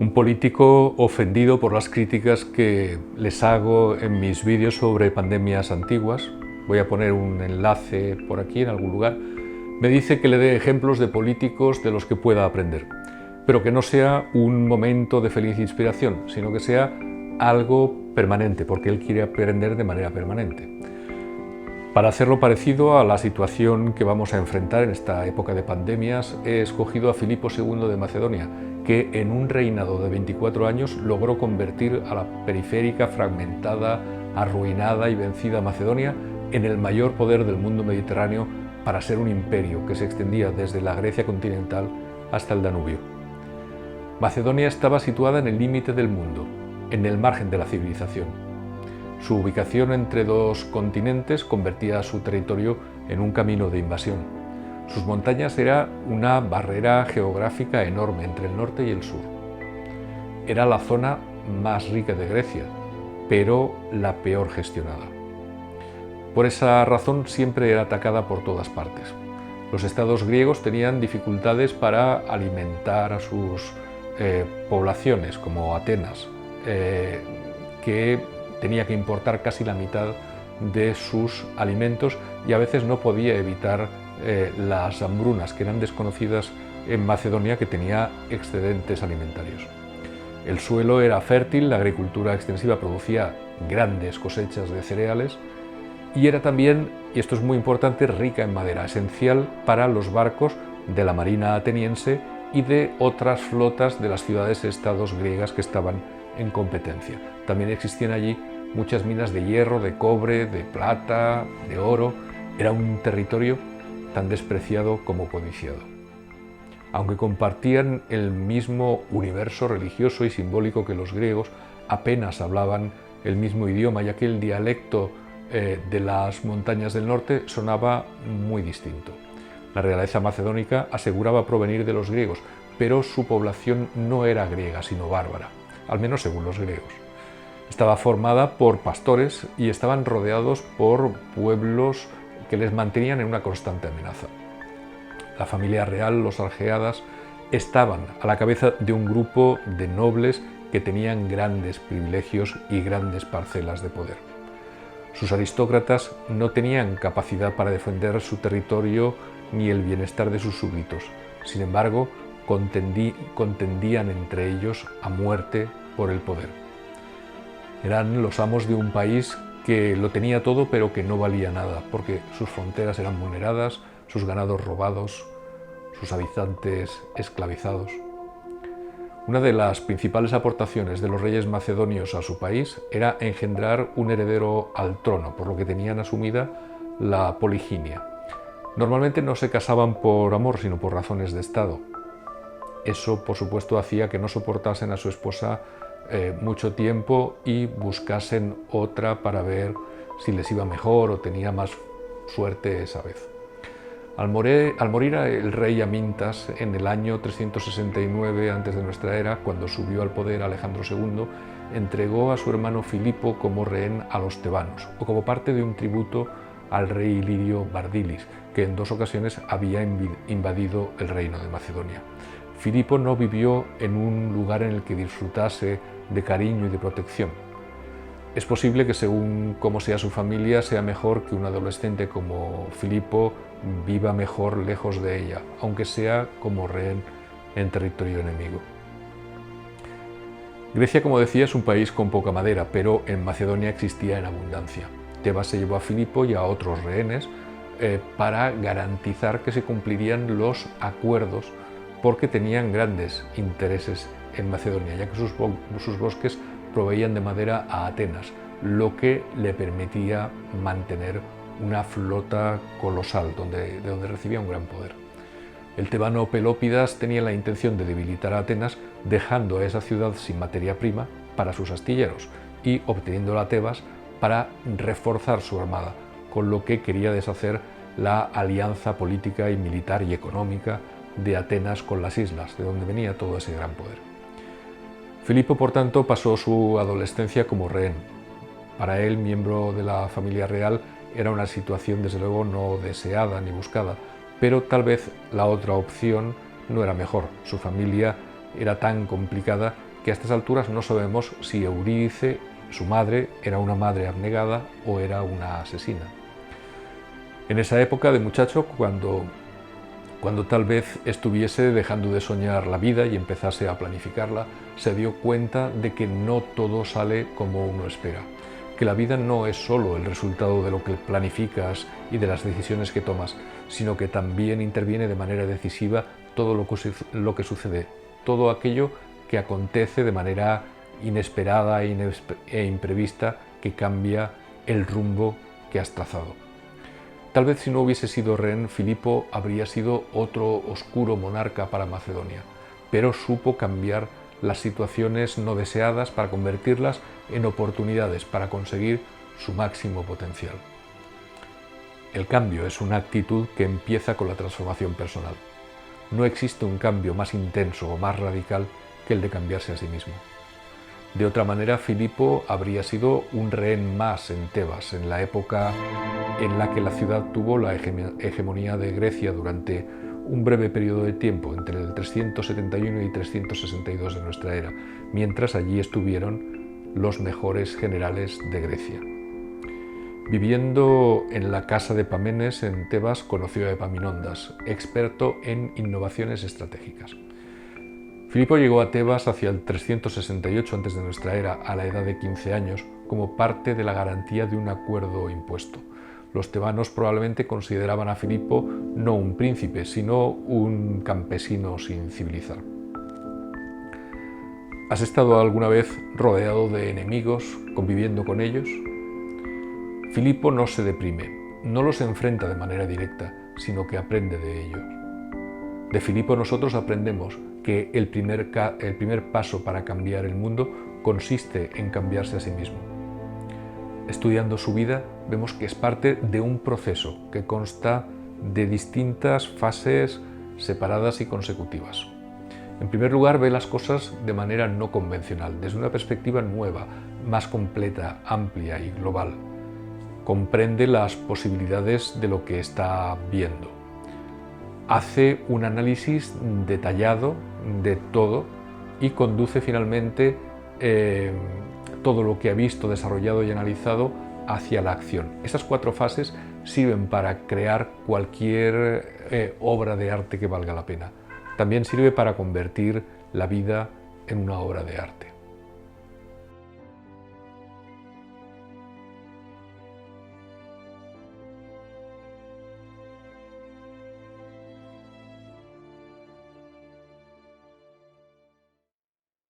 Un político ofendido por las críticas que les hago en mis vídeos sobre pandemias antiguas, voy a poner un enlace por aquí en algún lugar, me dice que le dé ejemplos de políticos de los que pueda aprender, pero que no sea un momento de feliz inspiración, sino que sea algo permanente, porque él quiere aprender de manera permanente. Para hacerlo parecido a la situación que vamos a enfrentar en esta época de pandemias, he escogido a Filipo II de Macedonia, que en un reinado de 24 años logró convertir a la periférica, fragmentada, arruinada y vencida Macedonia en el mayor poder del mundo mediterráneo para ser un imperio que se extendía desde la Grecia continental hasta el Danubio. Macedonia estaba situada en el límite del mundo, en el margen de la civilización. Su ubicación entre dos continentes convertía su territorio en un camino de invasión. Sus montañas eran una barrera geográfica enorme entre el norte y el sur. Era la zona más rica de Grecia, pero la peor gestionada. Por esa razón siempre era atacada por todas partes. Los estados griegos tenían dificultades para alimentar a sus poblaciones, como Atenas, que tenía que importar casi la mitad de sus alimentos y a veces no podía evitar las hambrunas, que eran desconocidas en Macedonia, que tenía excedentes alimentarios. El suelo era fértil, la agricultura extensiva producía grandes cosechas de cereales y era también, y esto es muy importante, rica en madera, esencial para los barcos de la marina ateniense y de otras flotas de las ciudades-estados griegas que estaban en competencia. También existían allí muchas minas de hierro, de cobre, de plata, de oro. Era un territorio tan despreciado como codiciado. Aunque compartían el mismo universo religioso y simbólico que los griegos, apenas hablaban el mismo idioma, ya que el dialecto de las montañas del norte sonaba muy distinto. La realeza macedónica aseguraba provenir de los griegos, pero su población no era griega, sino bárbara, al menos según los griegos. Estaba formada por pastores y estaban rodeados por pueblos que les mantenían en una constante amenaza. La familia real, los argeadas, estaban a la cabeza de un grupo de nobles que tenían grandes privilegios y grandes parcelas de poder. Sus aristócratas no tenían capacidad para defender su territorio ni el bienestar de sus súbditos. Sin embargo, contendían entre ellos a muerte por el poder. Eran los amos de un país que lo tenía todo pero que no valía nada, porque sus fronteras eran vulneradas, sus ganados robados, sus habitantes esclavizados. Una de las principales aportaciones de los reyes macedonios a su país era engendrar un heredero al trono, por lo que tenían asumida la poliginia. Normalmente no se casaban por amor, sino por razones de estado. Eso, por supuesto, hacía que no soportasen a su esposa mucho tiempo y buscasen otra para ver si les iba mejor o tenía más suerte esa vez. Al morir el rey Amintas en el año 369 a.C., cuando subió al poder Alejandro II, entregó a su hermano Filipo como rehén a los tebanos, o como parte de un tributo al rey ilirio Bardilis, que en 2 ocasiones había invadido el reino de Macedonia. Filipo no vivió en un lugar en el que disfrutase de cariño y de protección. Es posible que, según cómo sea su familia, sea mejor que un adolescente como Filipo viva mejor lejos de ella, aunque sea como rehén en territorio enemigo. Grecia, como decía, es un país con poca madera, pero en Macedonia existía en abundancia. Tebas se llevó a Filipo y a otros rehenes para garantizar que se cumplirían los acuerdos, porque tenían grandes intereses en Macedonia, ya que sus bosques proveían de madera a Atenas, lo que le permitía mantener una flota colosal, de donde recibía un gran poder. El tebano Pelópidas tenía la intención de debilitar a Atenas, dejando a esa ciudad sin materia prima para sus astilleros y obteniéndola a Tebas para reforzar su armada, con lo que quería deshacer la alianza política y militar y económica de Atenas con las islas, de donde venía todo ese gran poder. Filipo, por tanto, pasó su adolescencia como rehén. Para él, miembro de la familia real, era una situación desde luego no deseada ni buscada, pero tal vez la otra opción no era mejor. Su familia era tan complicada que a estas alturas no sabemos si Eurídice, su madre, era una madre abnegada o era una asesina. En esa época de muchacho, cuando tal vez estuviese dejando de soñar la vida y empezase a planificarla, se dio cuenta de que no todo sale como uno espera, que la vida no es solo el resultado de lo que planificas y de las decisiones que tomas, sino que también interviene de manera decisiva todo lo que sucede, todo aquello que acontece de manera inesperada e imprevista que cambia el rumbo que has trazado. Tal vez si no hubiese sido rehén, Filipo habría sido otro oscuro monarca para Macedonia, pero supo cambiar las situaciones no deseadas para convertirlas en oportunidades para conseguir su máximo potencial. El cambio es una actitud que empieza con la transformación personal. No existe un cambio más intenso o más radical que el de cambiarse a sí mismo. De otra manera, Filipo habría sido un rehén más en Tebas, en la época en la que la ciudad tuvo la hegemonía de Grecia durante un breve periodo de tiempo, entre el 371 y 362 de nuestra era, mientras allí estuvieron los mejores generales de Grecia. Viviendo en la casa de Pamenes en Tebas, conoció a Epaminondas, experto en innovaciones estratégicas. Filipo llegó a Tebas hacia el 368 a.C. de nuestra era, a la edad de 15 años, como parte de la garantía de un acuerdo impuesto. Los tebanos probablemente consideraban a Filipo no un príncipe, sino un campesino sin civilizar. ¿Has estado alguna vez rodeado de enemigos, conviviendo con ellos? Filipo no se deprime, no los enfrenta de manera directa, sino que aprende de ellos. De Filipo nosotros aprendemos que el primer paso para cambiar el mundo consiste en cambiarse a sí mismo. Estudiando su vida, vemos que es parte de un proceso que consta de distintas fases separadas y consecutivas. En primer lugar, ve las cosas de manera no convencional, desde una perspectiva nueva, más completa, amplia y global. Comprende las posibilidades de lo que está viendo. Hace un análisis detallado de todo y conduce finalmente todo lo que ha visto, desarrollado y analizado hacia la acción. Esas 4 fases sirven para crear cualquier obra de arte que valga la pena. También sirve para convertir la vida en una obra de arte.